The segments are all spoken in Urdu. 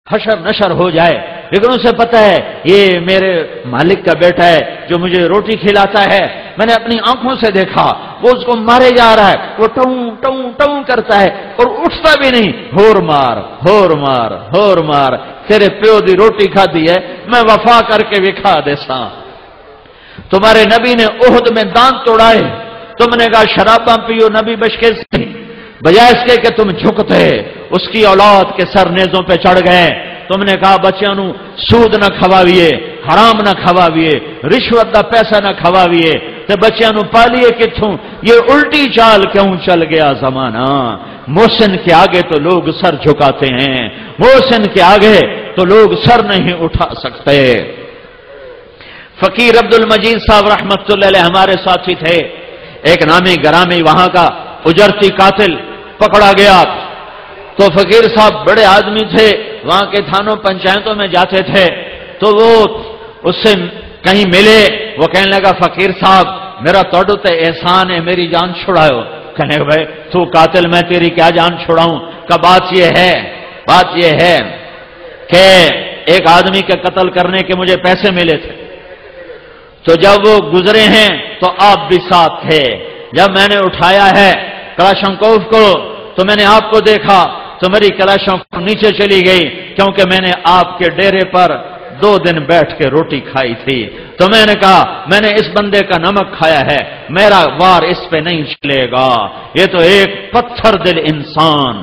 حشر نشر ہو جائے، لیکن اسے پتہ ہے یہ میرے مالک کا بیٹا ہے جو مجھے روٹی کھلاتا ہے، میں نے اپنی آنکھوں سے دیکھا وہ اس کو مارے جا رہا ہے، وہ ٹوں ٹوں ٹوں کرتا ہے اور اٹھتا بھی نہیں، ہور مار ہور مار ہور مار، تیرے پیو دی روٹی کھادی ہے، میں وفا کر کے وکھا دے ساں۔ تمہارے نبی نے احد میں دانت توڑائے، تم نے کہا شراباں پیو نبی بشکے سے، بجائے اس کے کہ تم جھکتے، اس کی اولاد کے سر نیزوں پہ چڑھ گئے۔ تم نے کہا بچیاں نو سود نہ کھواویے، حرام نہ کھواویے، رشوت دا پیسہ نہ کھواویے، تے بچیاں نو پالیے کتھوں؟ یہ الٹی چال کیوں چل گیا زمانہ؟ محسن کے آگے تو لوگ سر جھکاتے ہیں، محسن کے آگے تو لوگ سر نہیں اٹھا سکتے۔ فقیر عبد المجید صاحب رحمت اللہ علیہ ہمارے ساتھی تھے، ایک نامی گرامی وہاں کا اجرتی قاتل پکڑا گیا، تو فقیر صاحب بڑے آدمی تھے، وہاں کے تھانوں پنچایتوں میں جاتے تھے، تو وہ اس سے کہیں ملے، وہ کہنے لگا فقیر صاحب میرا توڑو تے احسان ہے، میری جان چھڑاؤ۔ کہنے لگا بھائی تو قاتل، میں تیری کیا جان چھڑاؤں؟ کہ بات یہ ہے کہ ایک آدمی کے قتل کرنے کے مجھے پیسے ملے تھے، تو جب وہ گزرے ہیں تو آپ بھی ساتھ تھے، جب میں نے اٹھایا ہے کلاشنکوف کو تو میں نے آپ کو دیکھا تو میری کلاشنکوف نیچے چلی گئی، کیونکہ میں نے آپ کے ڈیرے پر 2 دن بیٹھ کے روٹی کھائی تھی، تو میں نے کہا میں نے اس بندے کا نمک کھایا ہے، میرا وار اس پہ نہیں چلے گا۔ یہ تو ایک پتھر دل انسان،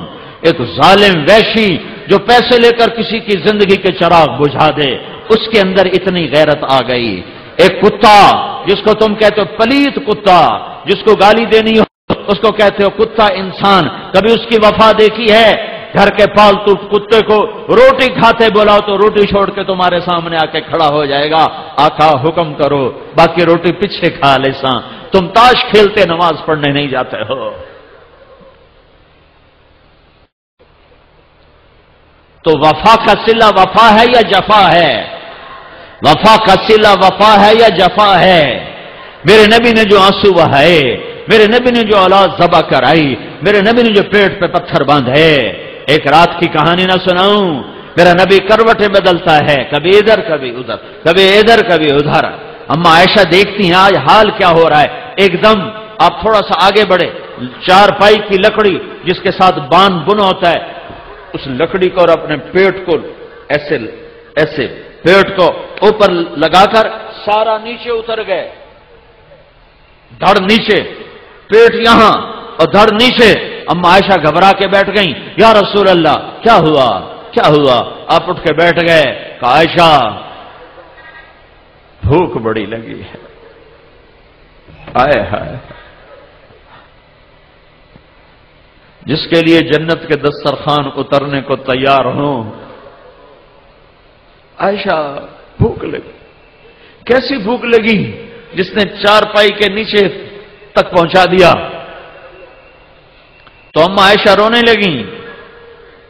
ایک ظالم وحشی جو پیسے لے کر کسی کی زندگی کے چراغ بجھا دے، اس کے اندر اتنی غیرت آ گئی۔ ایک کتا جس کو تم کہتے ہو پلیت کتا، جس کو گالی دینی ہو اس کو کہتے ہو کتا انسان، کبھی اس کی وفا دیکھی ہے؟ گھر کے پالتو کتے کو روٹی کھاتے بلاؤ تو روٹی چھوڑ کے تمہارے سامنے آ کے کھڑا ہو جائے گا، آقا حکم کرو، باقی روٹی پیچھے کھا لے ساں۔ تم تاش کھیلتے نماز پڑھنے نہیں جاتے ہو۔ تو وفا کا صلہ وفا ہے یا جفا ہے؟ وفا کا صلہ وفا ہے یا جفا ہے؟ میرے نبی نے جو آنسو بہائے، میرے نبی نے جو اولاد ذبح کرائی، میرے نبی نے جو پیٹ پہ پتھر باندھے، ایک رات کی کہانی نہ سناؤں؟ میرا نبی کروٹیں بدلتا ہے، کبھی ادھر کبھی ادھر، کبھی ادھر کبھی ادھر۔ اما عائشہ دیکھتی ہیں آج حال کیا ہو رہا ہے، ایک دم آپ تھوڑا سا آگے بڑھے، 4 پائی کی لکڑی جس کے ساتھ بان بنا ہوتا ہے، اس لکڑی کو اور اپنے پیٹ کو ایسے پیٹ کو اوپر لگا کر سارا نیچے اتر گئے، دھڑ نیچے، پیٹ یہاں اور دھڑ نیچے۔ اما عائشہ گھبرا کے بیٹھ گئیں، یا رسول اللہ کیا ہوا کیا ہوا؟ آپ اٹھ کے بیٹھ گئے، کہا عائشہ بھوک بڑی لگی ہے۔ آئے ہائے، جس کے لیے جنت کے دسترخوان اترنے کو تیار ہوں، عائشہ بھوک لگی۔ کیسی بھوک لگی؟ جس نے 4 پائی کے نیچے تک پہنچا دیا۔ تو اما عائشہ رونے لگیں،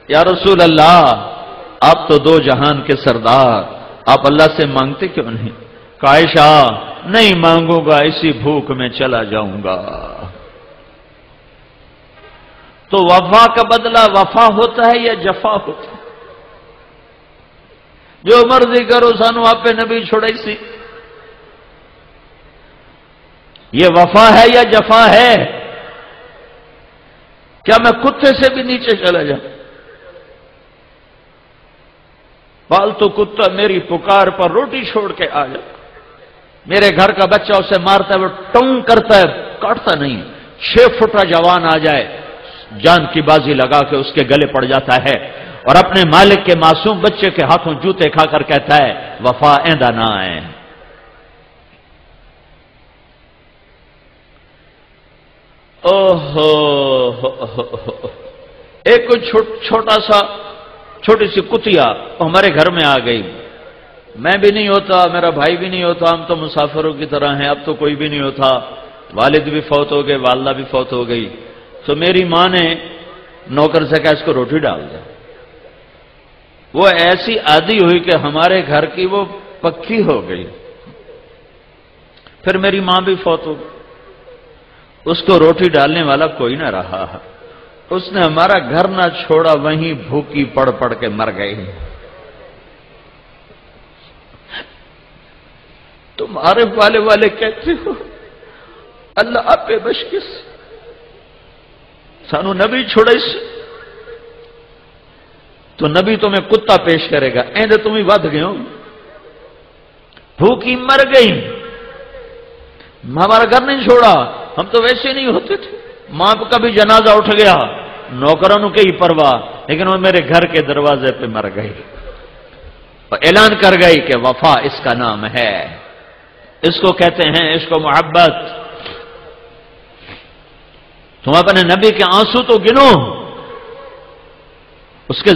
یا رسول اللہ آپ تو 2 جہان کے سردار، آپ اللہ سے مانگتے کیوں نہیں؟ کہ عائشہ نہیں مانگوں گا، اسی بھوک میں چلا جاؤں گا۔ تو وفا کا بدلہ وفا ہوتا ہے یا جفا ہوتا ہے؟ جو مرضی کرو سانو آپ پہ نبی چھوڑائی سی، یہ وفا ہے یا جفا ہے؟ کیا میں کتے سے بھی نیچے چلا جاؤں؟ پالتو کتا میری پکار پر روٹی چھوڑ کے آ جا، میرے گھر کا بچہ اسے مارتا ہے، وہ ٹنگ کرتا ہے، کاٹتا نہیں، 6 فٹا جوان آ جائے، جان کی بازی لگا کے اس کے گلے پڑ جاتا ہے، اور اپنے مالک کے معصوم بچے کے ہاتھوں جوتے کھا کر کہتا ہے وفا ایندہ نہ آئے۔ ایک چھوٹی سی کتیا ہمارے گھر میں آ گئی، میں بھی نہیں ہوتا، میرا بھائی بھی نہیں ہوتا، ہم تو مسافروں کی طرح ہیں، اب تو کوئی بھی نہیں ہوتا، والد بھی فوت ہو گئے، والدہ بھی فوت ہو گئی، تو میری ماں نے نوکر سے کہا اس کو روٹی ڈال دے۔ وہ ایسی عادی ہوئی کہ ہمارے گھر کی وہ پکی ہو گئی۔ پھر میری ماں بھی فوت ہو گئی، اس کو روٹی ڈالنے والا کوئی نہ رہا، اس نے ہمارا گھر نہ چھوڑا، وہیں بھوکی پڑ پڑ کے مر گئی۔ تم عارف والے کہتے ہو اللہ آپ پہ بشکس سانو نبی چھوڑے سے تو نبی تمہیں کتا پیش کرے گا ایندے تم ہی ود گئے ہو بھوکی مر گئی ہمارا گھر نہیں چھوڑا ہم تو ویسے نہیں ہوتے تھے ماں کا بھی جنازہ اٹھ گیا نوکروں کی ہی پرواہ لیکن وہ میرے گھر کے دروازے پہ مر گئی اور اعلان کر گئی کہ وفا اس کا نام ہے اس کو کہتے ہیں عشق و محبت تم اپنے نبی کے آنسو تو گنو اس کے